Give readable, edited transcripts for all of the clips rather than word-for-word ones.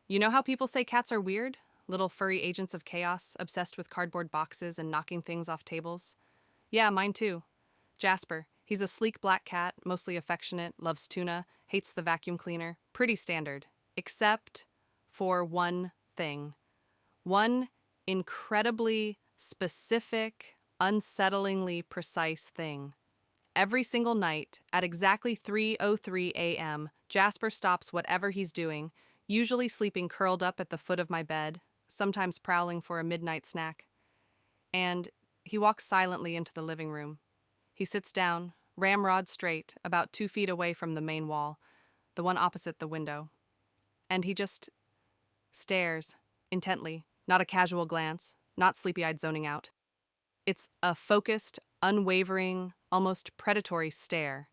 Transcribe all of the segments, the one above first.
You know how people say cats are weird? Little furry agents of chaos, obsessed with cardboard boxes and knocking things off tables? Yeah, mine too. Jasper. He's a sleek black cat, mostly affectionate, loves tuna, hates the vacuum cleaner. Pretty standard. Except for one thing. One incredibly specific, unsettlingly precise thing. Every single night, at exactly 3:03 a.m., Jasper stops whatever he's doing, usually sleeping curled up at the foot of my bed, sometimes prowling for a midnight snack. And he walks silently into the living room. He sits down, ramrod straight, about 2 feet away from the main wall, the one opposite the window. And he just stares, intently, not a casual glance, not sleepy-eyed zoning out. It's a focused, unwavering, almost predatory stare.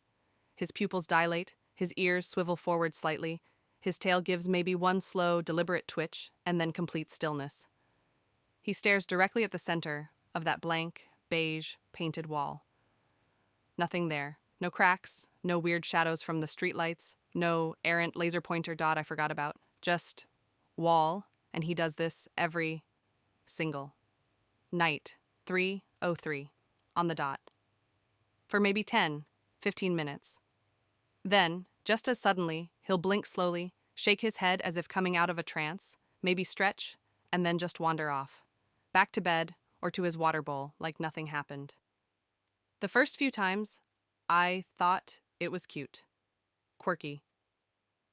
His pupils dilate, his ears swivel forward slightly, his tail gives maybe one slow, deliberate twitch, and then complete stillness. He stares directly at the center of that blank, beige, painted wall. Nothing there. No cracks, no weird shadows from the streetlights, no errant laser pointer dot I forgot about. Just wall, and he does this every single night. 3:03 on the dot. For maybe 10, 15 minutes. Then, just as suddenly, he'll blink slowly, shake his head as if coming out of a trance, maybe stretch, and then just wander off. Back to bed or to his water bowl like nothing happened. The first few times, I thought it was cute. Quirky.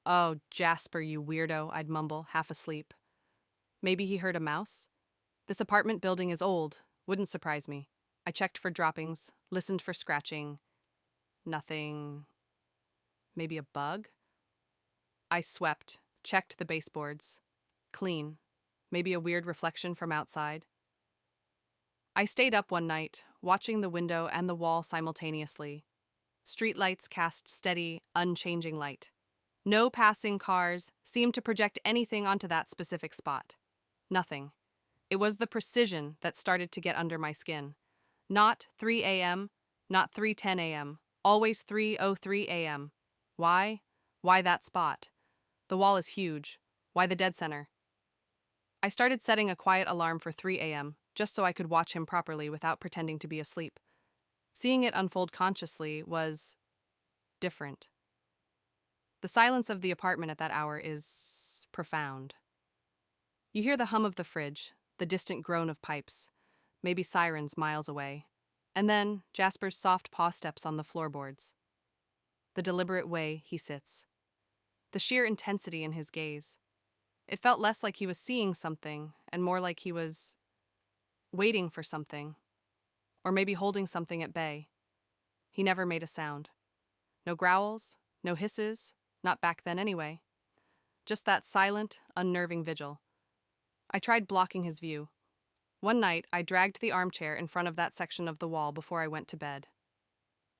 "Oh, Jasper, you weirdo," I'd mumble, half asleep. Maybe he heard a mouse? This apartment building is old. Wouldn't surprise me. I checked for droppings, listened for scratching. Nothing. Maybe a bug? I swept, checked the baseboards. Clean. Maybe a weird reflection from outside. I stayed up one night, watching the window and the wall simultaneously. Streetlights cast steady, unchanging light. No passing cars seemed to project anything onto that specific spot. Nothing. It was the precision that started to get under my skin. Not 3 a.m., not 3:10 a.m., always 3:03 a.m. Why? Why that spot? The wall is huge. Why the dead center? I started setting a quiet alarm for 3 a.m., just so I could watch him properly without pretending to be asleep. Seeing it unfold consciously was different. The silence of the apartment at that hour is profound. You hear the hum of the fridge, the distant groan of pipes, maybe sirens miles away, and then Jasper's soft paw steps on the floorboards. The deliberate way he sits. The sheer intensity in his gaze. It felt less like he was seeing something and more like he was waiting for something, or maybe holding something at bay. He never made a sound. No growls, no hisses, not back then anyway. Just that silent, unnerving vigil. I tried blocking his view. One night, I dragged the armchair in front of that section of the wall before I went to bed.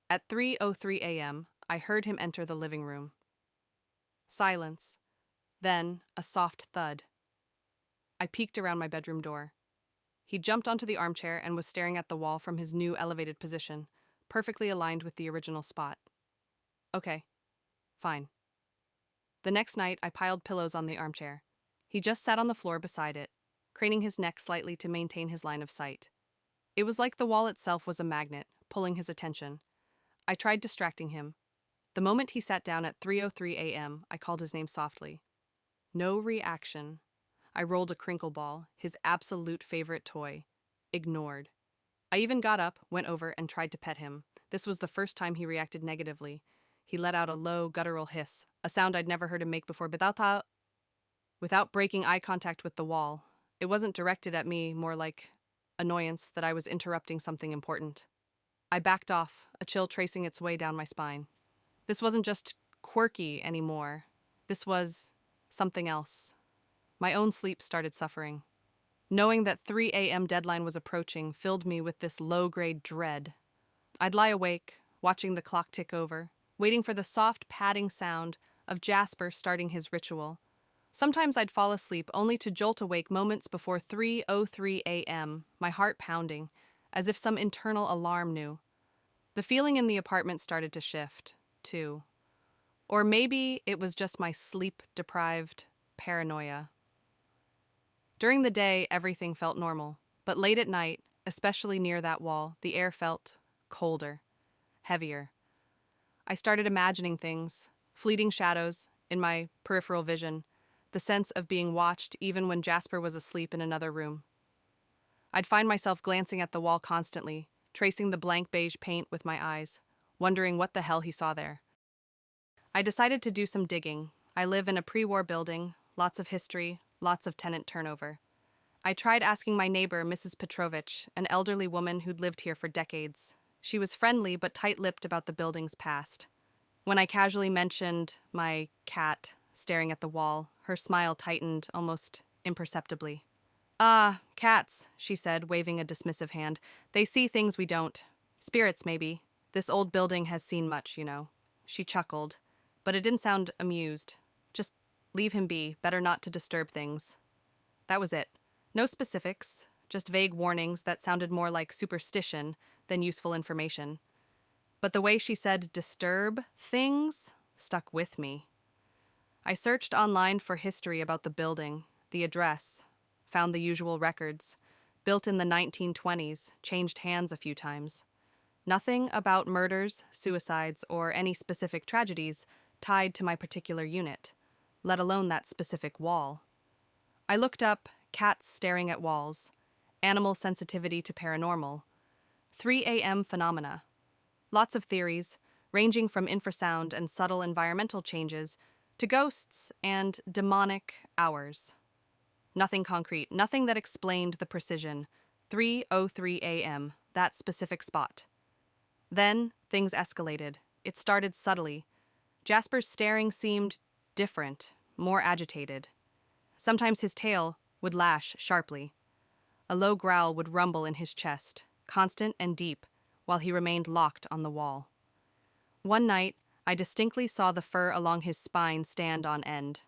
At 3:03 a.m., I heard him enter the living room. Silence. Then, a soft thud. I peeked around my bedroom door. He jumped onto the armchair and was staring at the wall from his new elevated position, perfectly aligned with the original spot. Okay. Fine. The next night, I piled pillows on the armchair. He just sat on the floor beside it, craning his neck slightly to maintain his line of sight. It was like the wall itself was a magnet, pulling his attention. I tried distracting him. The moment he sat down at 3:03 a.m., I called his name softly. No reaction. I rolled a crinkle ball, his absolute favorite toy. Ignored. I even got up, went over, and tried to pet him. This was the first time he reacted negatively. He let out a low, guttural hiss, a sound I'd never heard him make before, without breaking eye contact with the wall. It wasn't directed at me, more like annoyance that I was interrupting something important. I backed off, a chill tracing its way down my spine. This wasn't just quirky anymore. This was something else. My own sleep started suffering. Knowing that 3 a.m. deadline was approaching filled me with this low-grade dread. I'd lie awake, watching the clock tick over, waiting for the soft padding sound of Jasper starting his ritual. Sometimes I'd fall asleep only to jolt awake moments before 3:03 a.m., my heart pounding, as if some internal alarm knew. The feeling in the apartment started to shift, too. Or maybe it was just my sleep-deprived paranoia. During the day, everything felt normal, but late at night, especially near that wall, the air felt colder, heavier. I started imagining things, fleeting shadows in my peripheral vision, the sense of being watched even when Jasper was asleep in another room. I'd find myself glancing at the wall constantly, tracing the blank beige paint with my eyes, wondering what the hell he saw there. I decided to do some digging. I live in a pre-war building, lots of history, lots of tenant turnover. I tried asking my neighbor, Mrs. Petrovich, an elderly woman who'd lived here for decades. She was friendly but tight-lipped about the building's past. When I casually mentioned my cat staring at the wall, her smile tightened almost imperceptibly. "Ah, cats," she said, waving a dismissive hand. "They see things we don't. Spirits, maybe. This old building has seen much, you know." She chuckled, but it didn't sound amused. Just leave him be, better not to disturb things. That was it. No specifics, just vague warnings that sounded more like superstition than useful information. But the way she said disturb things stuck with me. I searched online for history about the building, the address, found the usual records. Built in the 1920s, changed hands a few times. Nothing about murders, suicides, or any specific tragedies tied to my particular unit, let alone that specific wall. I looked up cats staring at walls, animal sensitivity to paranormal, 3 a.m. phenomena. Lots of theories, ranging from infrasound and subtle environmental changes to ghosts and demonic hours. Nothing concrete, nothing that explained the precision. 3:03 a.m., that specific spot. Then things escalated. It started subtly. Jasper's staring seemed different, more agitated. Sometimes his tail would lash sharply. A low growl would rumble in his chest, constant and deep, while he remained locked on the wall. One night, I distinctly saw the fur along his spine stand on end.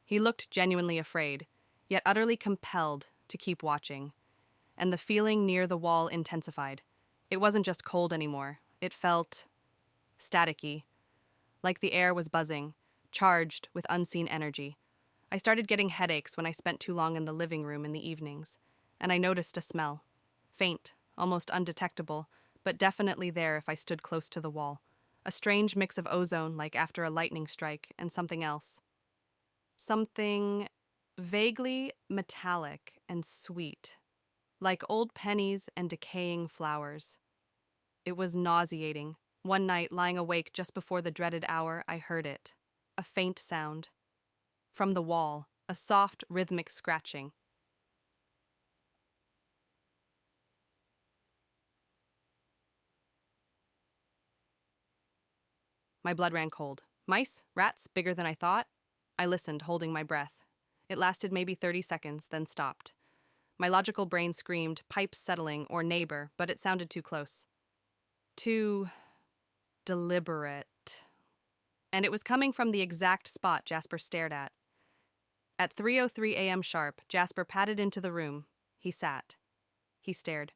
He looked genuinely afraid, yet utterly compelled to keep watching. And the feeling near the wall intensified. It wasn't just cold anymore. It felt staticky, like the air was buzzing, charged with unseen energy. I started getting headaches when I spent too long in the living room in the evenings, and I noticed a smell. Faint, almost undetectable, but definitely there if I stood close to the wall. A strange mix of ozone, like after a lightning strike, and something else. Something vaguely metallic and sweet, like old pennies and decaying flowers. It was nauseating. One night, lying awake just before the dreaded hour, I heard it. A faint sound. From the wall, a soft, rhythmic scratching. My blood ran cold. Mice? Rats? Bigger than I thought? I listened, holding my breath. It lasted maybe 30 seconds, then stopped. My logical brain screamed, pipes settling, or neighbor, but it sounded too close. Too deliberate. And it was coming from the exact spot Jasper stared at. At 3:03 a.m. sharp, Jasper padded into the room. He sat. He stared.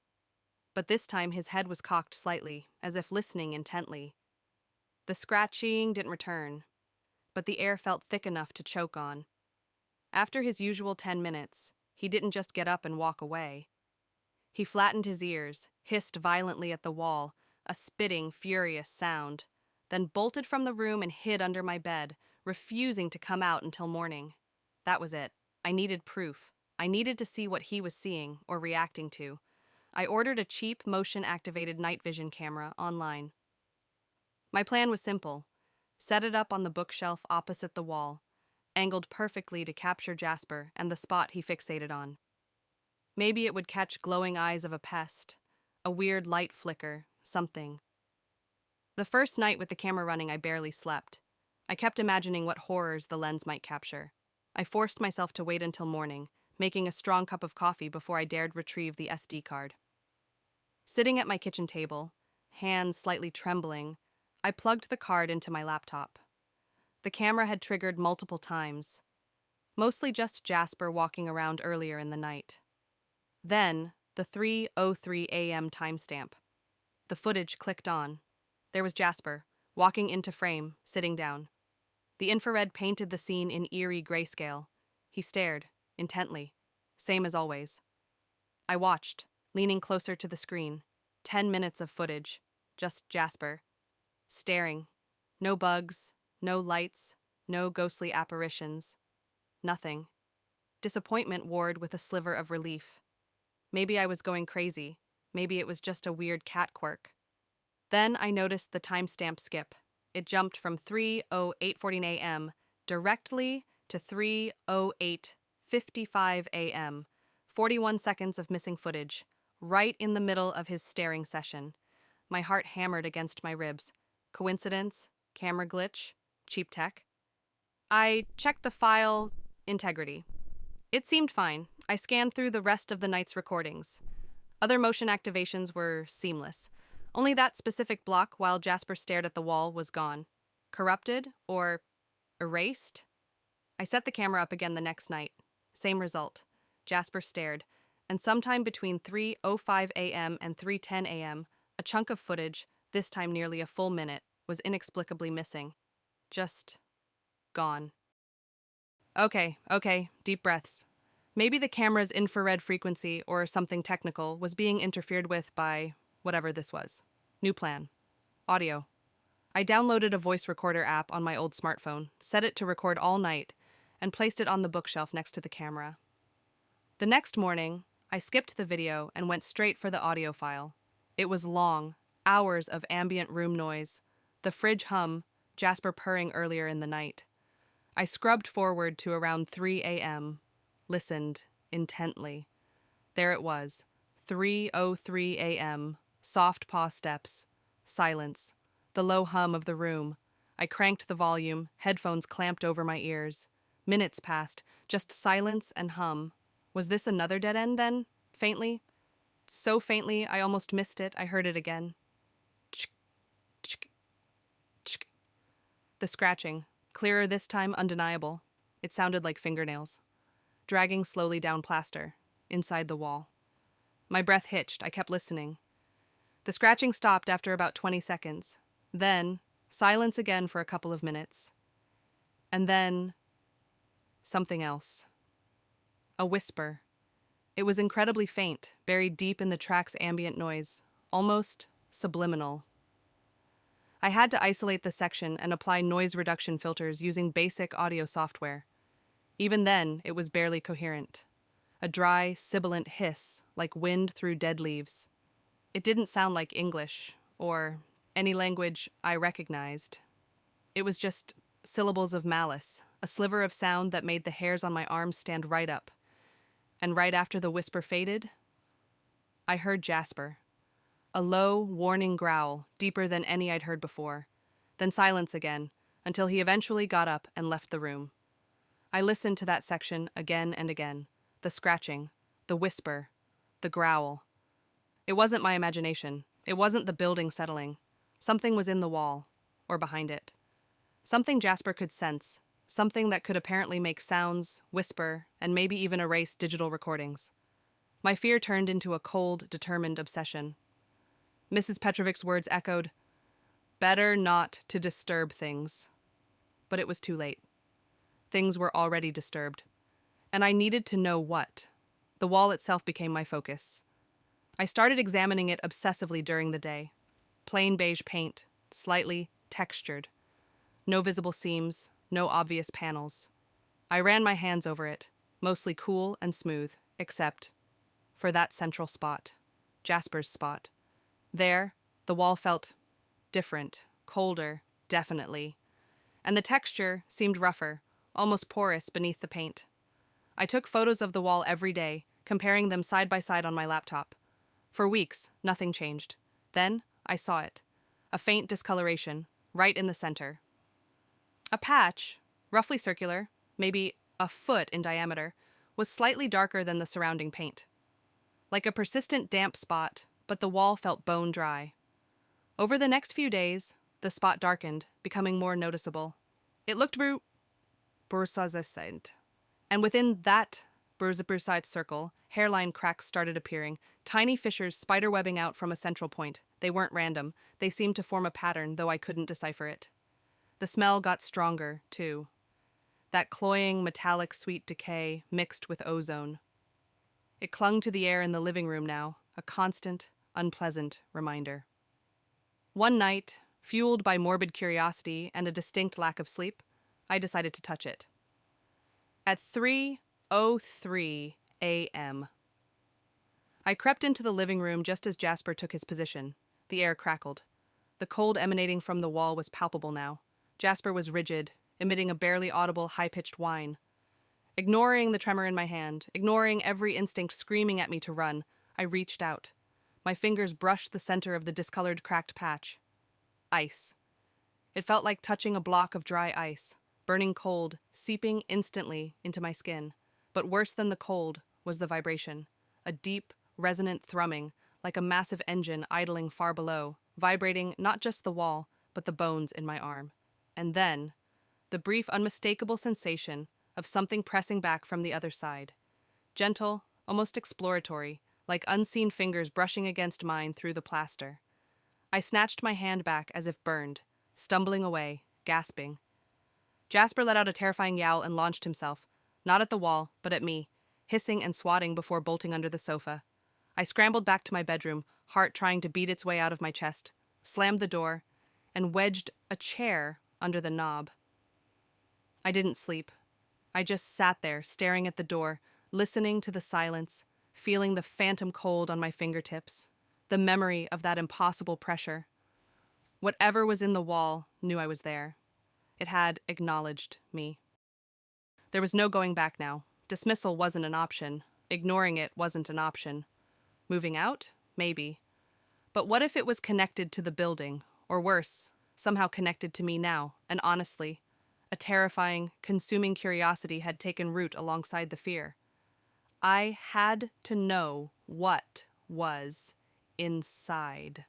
But this time his head was cocked slightly, as if listening intently. The scratching didn't return, but the air felt thick enough to choke on. After his usual 10 minutes, he didn't just get up and walk away. He flattened his ears, hissed violently at the wall, a spitting, furious sound, then bolted from the room and hid under my bed, refusing to come out until morning. That was it. I needed proof. I needed to see what he was seeing or reacting to. I ordered a cheap, motion-activated night vision camera online. My plan was simple. Set it up on the bookshelf opposite the wall, angled perfectly to capture Jasper and the spot he fixated on. Maybe it would catch glowing eyes of a pest, a weird light flicker, something. The first night with the camera running, I barely slept. I kept imagining what horrors the lens might capture. I forced myself to wait until morning, making a strong cup of coffee before I dared retrieve the SD card. Sitting at my kitchen table, hands slightly trembling, I plugged the card into my laptop. The camera had triggered multiple times, mostly just Jasper walking around earlier in the night. Then, the 3:03 a.m. timestamp. The footage clicked on. There was Jasper, walking into frame, sitting down. The infrared painted the scene in eerie grayscale. He stared, intently, same as always. I watched, leaning closer to the screen. 10 minutes of footage, just Jasper, staring. No bugs, no lights, no ghostly apparitions. Nothing. Disappointment warred with a sliver of relief. Maybe I was going crazy. Maybe it was just a weird cat quirk. Then I noticed the timestamp skip. It jumped from 3:08:14 a.m. directly to 3:08:55 a.m. 41 seconds of missing footage, right in the middle of his staring session. My heart hammered against my ribs. Coincidence? Camera glitch? Cheap tech? I checked the file integrity. It seemed fine. I scanned through the rest of the night's recordings. Other motion activations were seamless. Only that specific block while Jasper stared at the wall was gone. Corrupted or erased? I set the camera up again the next night. Same result. Jasper stared, and sometime between 3:05 a.m. and 3:10 a.m., a chunk of footage, this time nearly a full minute, was inexplicably missing. Just gone. Okay, deep breaths. Maybe the camera's infrared frequency or something technical was being interfered with by whatever this was. New plan. Audio. I downloaded a voice recorder app on my old smartphone, set it to record all night, and placed it on the bookshelf next to the camera. The next morning, I skipped the video and went straight for the audio file. It was long, hours of ambient room noise, the fridge hum, Jasper purring earlier in the night. I scrubbed forward to around 3 a.m., listened intently. There it was, 3:03 a.m., soft paw steps, silence, the low hum of the room. I cranked the volume, headphones clamped over my ears. Minutes passed, just silence and hum. Was this another dead end then? Faintly? So faintly I almost missed it. I heard it again. Tsk, tsk, tsk. The scratching, clearer this time, undeniable. It sounded like fingernails, dragging slowly down plaster, inside the wall. My breath hitched. I kept listening. The scratching stopped after about 20 seconds. Then, silence again for a couple of minutes. And then, something else. A whisper. It was incredibly faint, buried deep in the track's ambient noise, almost subliminal. I had to isolate the section and apply noise reduction filters using basic audio software. Even then, it was barely coherent. A dry, sibilant hiss, like wind through dead leaves. It didn't sound like English, or any language I recognized. It was just syllables of malice, a sliver of sound that made the hairs on my arms stand right up. And right after the whisper faded, I heard Jasper. A low, warning growl, deeper than any I'd heard before. Then silence again, until he eventually got up and left the room. I listened to that section again and again. The scratching, the whisper, the growl. It wasn't my imagination. It wasn't the building settling. Something was in the wall, or behind it. Something Jasper could sense, something that could apparently make sounds, whisper, and maybe even erase digital recordings. My fear turned into a cold, determined obsession. Mrs. Petrovic's words echoed, "Better not to disturb things." But it was too late. Things were already disturbed. And I needed to know what. The wall itself became my focus. I started examining it obsessively during the day. Plain beige paint, slightly textured. No visible seams, no obvious panels. I ran my hands over it, mostly cool and smooth, except for that central spot, Jasper's spot. There, the wall felt different, colder, definitely. And the texture seemed rougher, almost porous beneath the paint. I took photos of the wall every day, comparing them side by side on my laptop. For weeks, nothing changed. Then, I saw it. A faint discoloration, right in the center. A patch, roughly circular, maybe a foot in diameter, was slightly darker than the surrounding paint. Like a persistent damp spot, but the wall felt bone dry. Over the next few days, the spot darkened, becoming more noticeable. It looked bruised, and within that bruised circle, hairline cracks started appearing, tiny fissures spiderwebbing out from a central point. They weren't random. They seemed to form a pattern, though I couldn't decipher it. The smell got stronger, too. that cloying, metallic sweet decay mixed with ozone. It clung to the air in the living room now, a constant, unpleasant reminder. One night, fueled by morbid curiosity and a distinct lack of sleep, I decided to touch it. At 3:03 a.m., I crept into the living room just as Jasper took his position. The air crackled. The cold emanating from the wall was palpable now. Jasper was rigid, emitting a barely audible, high-pitched whine. Ignoring the tremor in my hand, ignoring every instinct screaming at me to run, I reached out. My fingers brushed the center of the discolored, cracked patch. Ice. It felt like touching a block of dry ice, burning cold, seeping instantly into my skin. But worse than the cold was the vibration. A deep, resonant thrumming, like a massive engine idling far below, vibrating not just the wall, but the bones in my arm. And then, the brief, unmistakable sensation of something pressing back from the other side. Gentle, almost exploratory, like unseen fingers brushing against mine through the plaster. I snatched my hand back as if burned, stumbling away, gasping. Jasper let out a terrifying yowl and launched himself, not at the wall, but at me, hissing and swatting before bolting under the sofa. I scrambled back to my bedroom, heart trying to beat its way out of my chest, slammed the door, and wedged a chair under the knob. I didn't sleep. I just sat there, staring at the door, listening to the silence, feeling the phantom cold on my fingertips, the memory of that impossible pressure. Whatever was in the wall knew I was there. It had acknowledged me. There was no going back now. Dismissal wasn't an option. Ignoring it wasn't an option. Moving out? Maybe. But what if it was connected to the building, or worse, somehow connected to me now, and honestly, a terrifying, consuming curiosity had taken root alongside the fear. I had to know what was inside.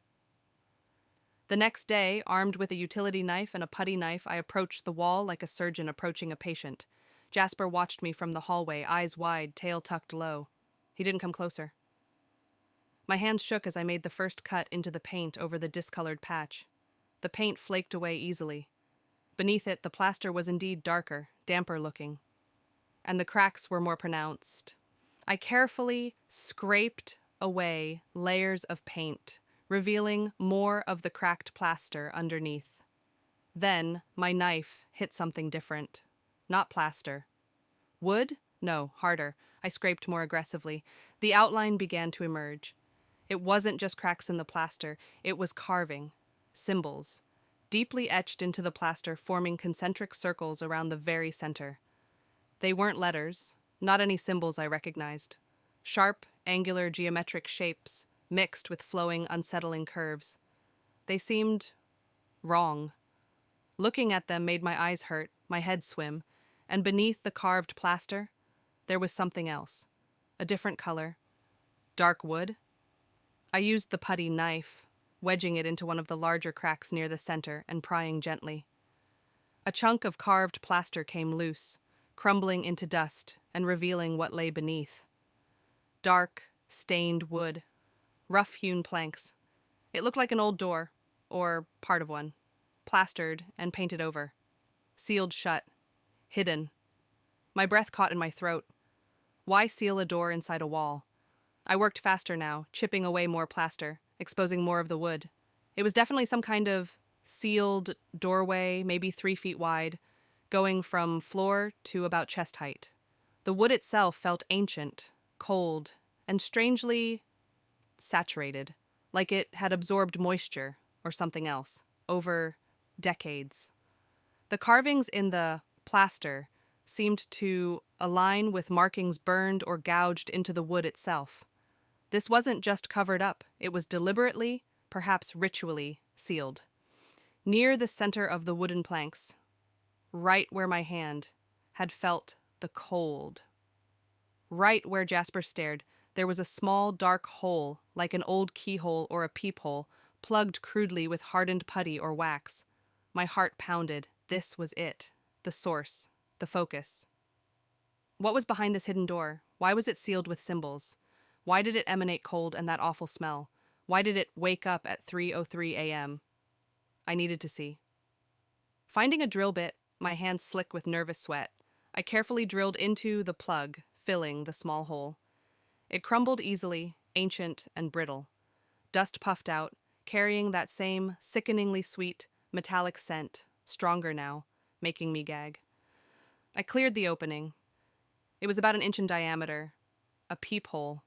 The next day, armed with a utility knife and a putty knife, I approached the wall like a surgeon approaching a patient. Jasper watched me from the hallway, eyes wide, tail tucked low. He didn't come closer. My hands shook as I made the first cut into the paint over the discolored patch. The paint flaked away easily. Beneath it, the plaster was indeed darker, damper looking, and the cracks were more pronounced. I carefully scraped away layers of paint, revealing more of the cracked plaster underneath. Then my knife hit something different. Not plaster. Wood? No, harder. I scraped more aggressively. The outline began to emerge. It wasn't just cracks in the plaster, it was carving, symbols, deeply etched into the plaster, forming concentric circles around the very center. They weren't letters, not any symbols I recognized. Sharp, angular, geometric shapes, mixed with flowing, unsettling curves. They seemed wrong. Looking at them made my eyes hurt, my head swim, and beneath the carved plaster, there was something else. A different color. Dark wood. I used the putty knife, wedging it into one of the larger cracks near the center and prying gently. A chunk of carved plaster came loose, crumbling into dust and revealing what lay beneath. Dark, stained wood, rough-hewn planks. It looked like an old door, or part of one, plastered and painted over. Sealed shut. Hidden. My breath caught in my throat. Why seal a door inside a wall? I worked faster now, chipping away more plaster, exposing more of the wood. It was definitely some kind of sealed doorway, maybe 3 feet wide, going from floor to about chest height. The wood itself felt ancient, cold, and strangely saturated, like it had absorbed moisture or something else, over decades. The carvings in the plaster seemed to align with markings burned or gouged into the wood itself. This wasn't just covered up, it was deliberately, perhaps ritually, sealed. Near the center of the wooden planks, right where my hand had felt the cold. Right where Jasper stared, there was a small dark hole, like an old keyhole or a peephole, plugged crudely with hardened putty or wax. My heart pounded. This was it. The source. The focus. What was behind this hidden door? Why was it sealed with symbols? Why did it emanate cold and that awful smell? Why did it wake up at 3:03 a.m.? I needed to see. Finding a drill bit, my hands slick with nervous sweat, I carefully drilled into the plug, filling the small hole. It crumbled easily, ancient and brittle. Dust puffed out, carrying that same sickeningly sweet, metallic scent, stronger now, making me gag. I cleared the opening. It was about an inch in diameter, a peephole,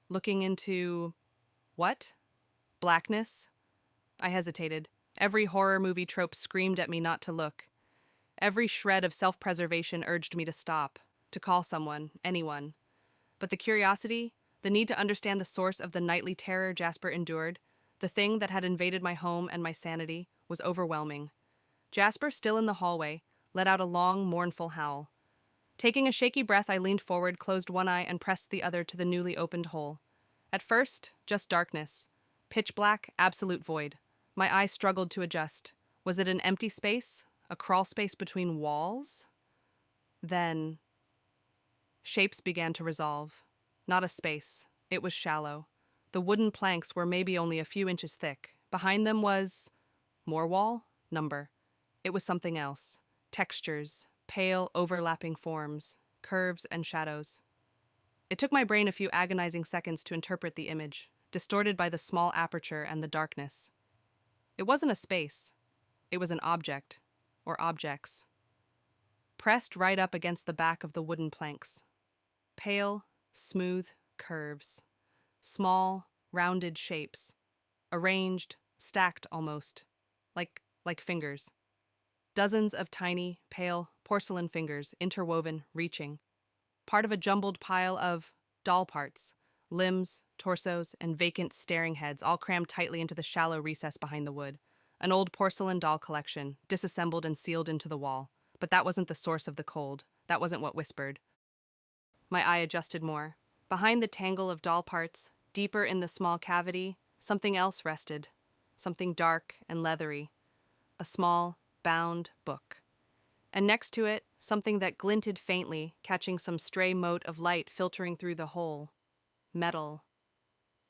looking into... what? Blackness? I hesitated. Every horror movie trope screamed at me not to look. Every shred of self-preservation urged me to stop, to call someone, anyone. But the curiosity, the need to understand the source of the nightly terror Jasper endured, the thing that had invaded my home and my sanity, was overwhelming. Jasper, still in the hallway, let out a long, mournful howl. Taking a shaky breath, I leaned forward, closed one eye, and pressed the other to the newly opened hole. At first, just darkness. Pitch black, absolute void. My eyes struggled to adjust. Was it an empty space? A crawl space between walls? Then... shapes began to resolve. Not a space. It was shallow. The wooden planks were maybe only a few inches thick. Behind them was... more wall? Number. It was something else. Textures. Pale, overlapping forms. Curves and shadows. It took my brain a few agonizing seconds to interpret the image, distorted by the small aperture and the darkness. It wasn't a space. It was an object. Or objects. Pressed right up against the back of the wooden planks. Pale, smooth curves. Small, rounded shapes. Arranged, stacked almost. Like fingers. Dozens of tiny, pale, porcelain fingers, interwoven, reaching. Part of a jumbled pile of doll parts. Limbs, torsos, and vacant staring heads all crammed tightly into the shallow recess behind the wood. An old porcelain doll collection, disassembled and sealed into the wall. But that wasn't the source of the cold. That wasn't what whispered. My eye adjusted more. Behind the tangle of doll parts, deeper in the small cavity, something else rested. Something dark and leathery. A small, bound book. And next to it, something that glinted faintly, catching some stray mote of light filtering through the hole. Metal.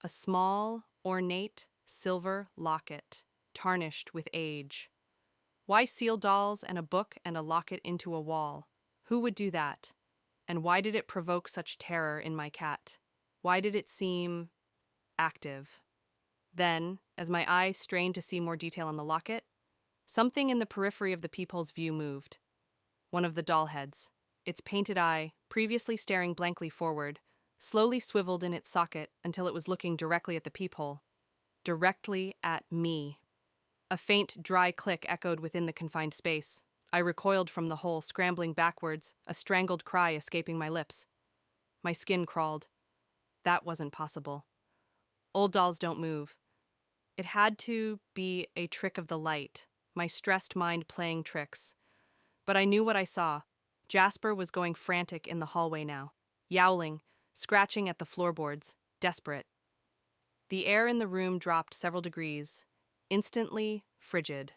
A small, ornate, silver locket, tarnished with age. Why seal dolls and a book and a locket into a wall? Who would do that? And why did it provoke such terror in my cat? Why did it seem... active? Then, as my eye strained to see more detail on the locket, something in the periphery of the peephole's view moved. One of the doll heads, its painted eye, previously staring blankly forward, slowly swiveled in its socket until it was looking directly at the peephole. Directly at me. A faint, dry click echoed within the confined space. I recoiled from the hole, scrambling backwards, a strangled cry escaping my lips. My skin crawled. That wasn't possible. Old dolls don't move. It had to be a trick of the light, my stressed mind playing tricks. But I knew what I saw. Jasper was going frantic in the hallway now, yowling, scratching at the floorboards, desperate. The air in the room dropped several degrees, instantly frigid.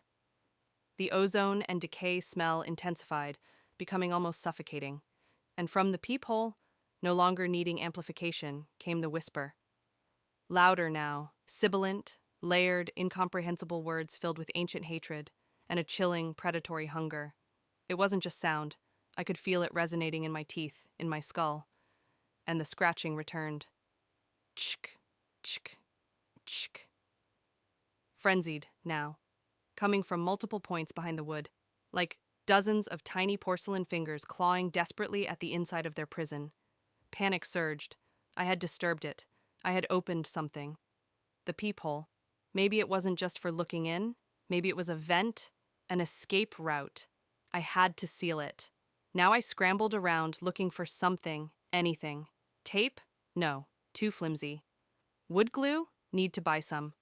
The ozone and decay smell intensified, becoming almost suffocating. And from the peephole, no longer needing amplification, came the whisper. Louder now, sibilant, layered, incomprehensible words filled with ancient hatred and a chilling, predatory hunger. It wasn't just sound. I could feel it resonating in my teeth, in my skull. And the scratching returned. Chk, chk, chk. Frenzied, now. Coming from multiple points behind the wood. Like dozens of tiny porcelain fingers clawing desperately at the inside of their prison. Panic surged. I had disturbed it. I had opened something. The peephole. Maybe it wasn't just for looking in. Maybe it was a vent, an escape route. I had to seal it. Now I scrambled around looking for something, anything. Tape? No, too flimsy. Wood glue? Need to buy some.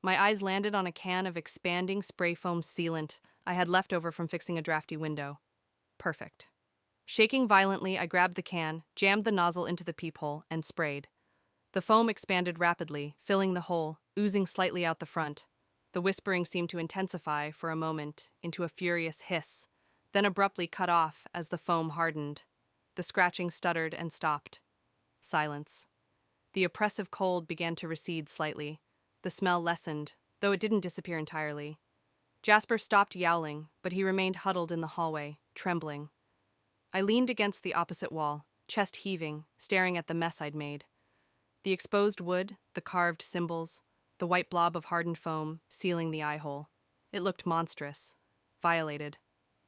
My eyes landed on a can of expanding spray foam sealant I had left over from fixing a drafty window. Perfect. Shaking violently, I grabbed the can, jammed the nozzle into the peephole, and sprayed. The foam expanded rapidly, filling the hole, oozing slightly out the front. The whispering seemed to intensify for a moment into a furious hiss, then abruptly cut off as the foam hardened. The scratching stuttered and stopped. Silence. The oppressive cold began to recede slightly. The smell lessened, though it didn't disappear entirely. Jasper stopped yowling, but he remained huddled in the hallway, trembling. I leaned against the opposite wall, chest heaving, staring at the mess I'd made. The exposed wood, the carved symbols, the white blob of hardened foam sealing the eye hole. It looked monstrous, violated.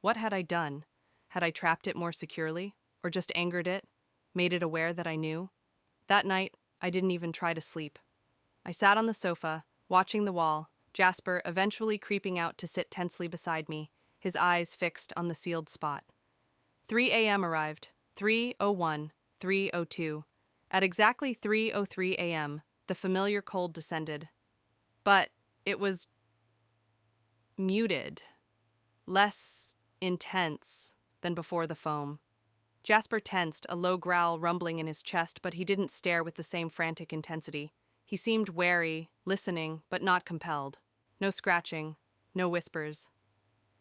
What had I done? Had I trapped it more securely? Or just angered it? Made it aware that I knew? That night, I didn't even try to sleep. I sat on the sofa, watching the wall, Jasper eventually creeping out to sit tensely beside me, his eyes fixed on the sealed spot. 3 a.m. arrived. 3:01, 3:02. At exactly 3:03 a.m., the familiar cold descended. But it was muted, less intense than before the foam. Jasper tensed, a low growl rumbling in his chest, but he didn't stare with the same frantic intensity. He seemed wary, listening, but not compelled. No scratching, no whispers.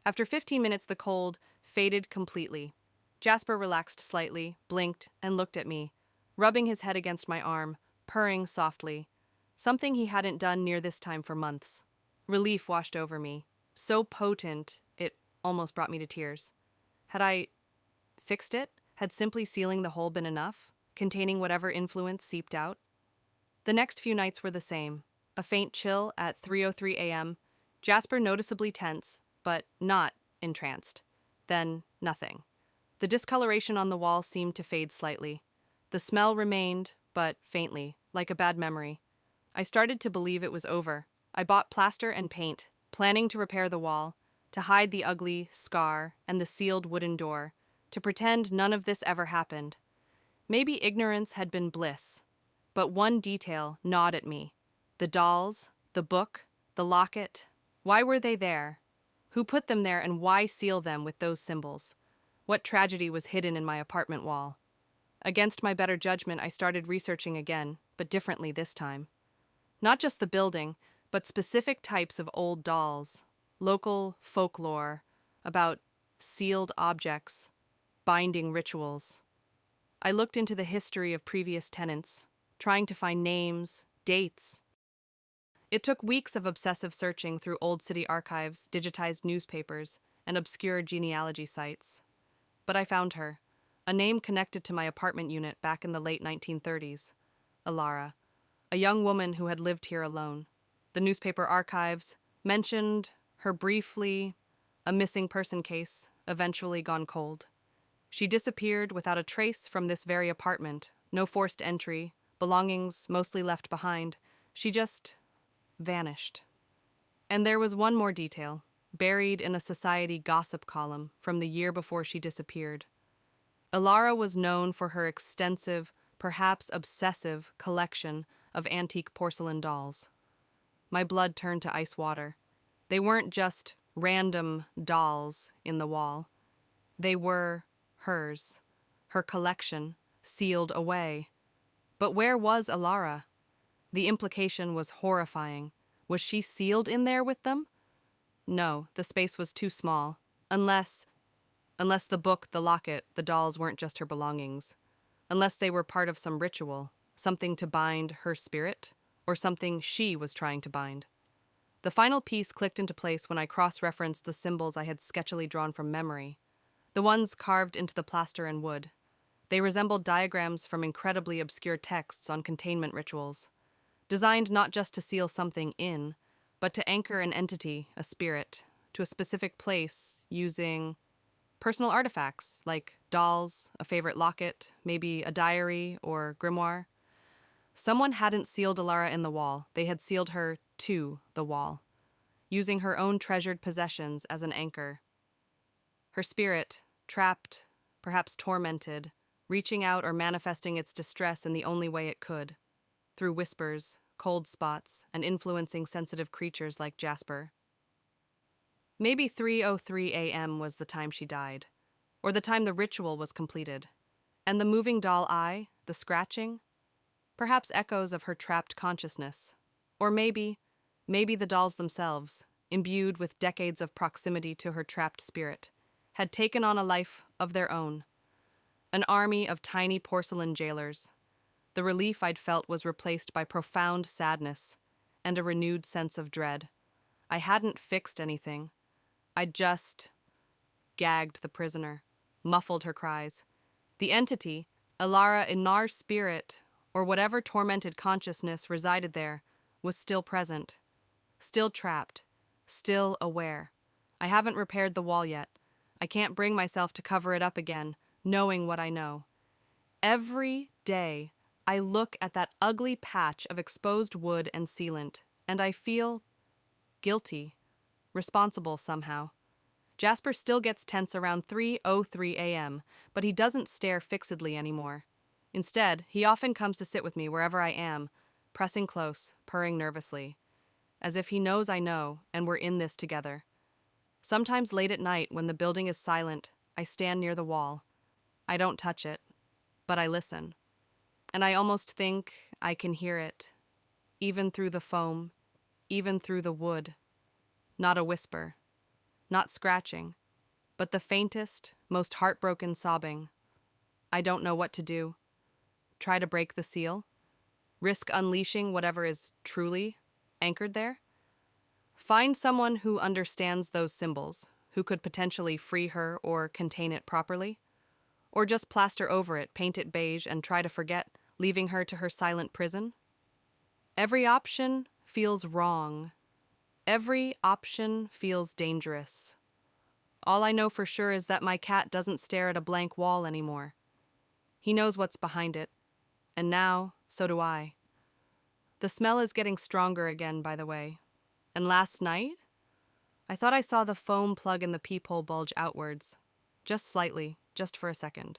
After 15 minutes, the cold faded completely. Jasper relaxed slightly, blinked, and looked at me, rubbing his head against my arm, purring softly. Something he hadn't done near this time for months. Relief washed over me, so potent it almost brought me to tears. Had I fixed it? Had simply sealing the hole been enough, containing whatever influence seeped out? The next few nights were the same. A faint chill at 3:03 a.m., Jasper noticeably tense, but not entranced. Then nothing. The discoloration on the wall seemed to fade slightly. The smell remained, but faintly, like a bad memory. I started to believe it was over. I bought plaster and paint, planning to repair the wall, to hide the ugly scar and the sealed wooden door, to pretend none of this ever happened. Maybe ignorance had been bliss, but one detail gnawed at me. The dolls, the book, the locket. Why were they there? Who put them there, and why seal them with those symbols? What tragedy was hidden in my apartment wall? Against my better judgment, I started researching again, but differently this time. Not just the building, but specific types of old dolls, local folklore about sealed objects, binding rituals. I looked into the history of previous tenants, trying to find names, dates. It took weeks of obsessive searching through old city archives, digitized newspapers, and obscure genealogy sites. But I found her, a name connected to my apartment unit back in the late 1930s, Alara, a young woman who had lived here alone. The newspaper archives mentioned her briefly, a missing person case, eventually gone cold. She disappeared without a trace from this very apartment, no forced entry, belongings mostly left behind. She just vanished. And there was one more detail, buried in a society gossip column from the year before she disappeared. Alara was known for her extensive, perhaps obsessive, collection of antique porcelain dolls. My blood turned to ice water. They weren't just random dolls in the wall. They were hers, her collection, sealed away. But where was Alara? The implication was horrifying. Was she sealed in there with them? No, the space was too small. Unless the book, the locket, the dolls weren't just her belongings. Unless they were part of some ritual, something to bind her spirit, or something she was trying to bind. The final piece clicked into place when I cross-referenced the symbols I had sketchily drawn from memory, the ones carved into the plaster and wood. They resembled diagrams from incredibly obscure texts on containment rituals, designed not just to seal something in, but to anchor an entity, a spirit, to a specific place using personal artifacts like dolls, a favorite locket, maybe a diary or grimoire. Someone hadn't sealed Alara in the wall, they had sealed her to the wall, using her own treasured possessions as an anchor. Her spirit, trapped, perhaps tormented, reaching out or manifesting its distress in the only way it could, through whispers, cold spots, and influencing sensitive creatures like Jasper. Maybe 3:03 a.m. was the time she died, or the time the ritual was completed. And the moving doll eye, the scratching, perhaps echoes of her trapped consciousness. Or maybe the dolls themselves, imbued with decades of proximity to her trapped spirit, had taken on a life of their own. An army of tiny porcelain jailers. The relief I'd felt was replaced by profound sadness and a renewed sense of dread. I hadn't fixed anything. I'd just gagged the prisoner, muffled her cries. The entity, Alara Inar's spirit, or whatever tormented consciousness resided there, was still present, still trapped, still aware. I haven't repaired the wall yet. I can't bring myself to cover it up again, knowing what I know. Every day, I look at that ugly patch of exposed wood and sealant, and I feel guilty, responsible somehow. Jasper still gets tense around 3:03 a.m., but he doesn't stare fixedly anymore. Instead, he often comes to sit with me wherever I am, pressing close, purring nervously, as if he knows I know and we're in this together. Sometimes late at night, when the building is silent, I stand near the wall. I don't touch it, but I listen. And I almost think I can hear it, even through the foam, even through the wood. Not a whisper, not scratching, but the faintest, most heartbroken sobbing. I don't know what to do. Try to break the seal? Risk unleashing whatever is truly anchored there? Find someone who understands those symbols, who could potentially free her or contain it properly? Or just plaster over it, paint it beige, and try to forget, leaving her to her silent prison? Every option feels wrong. Every option feels dangerous. All I know for sure is that my cat doesn't stare at a blank wall anymore. He knows what's behind it, and now, so do I. The smell is getting stronger again, by the way. And last night, I thought I saw the foam plug in the peephole bulge outwards. Just slightly, just for a second.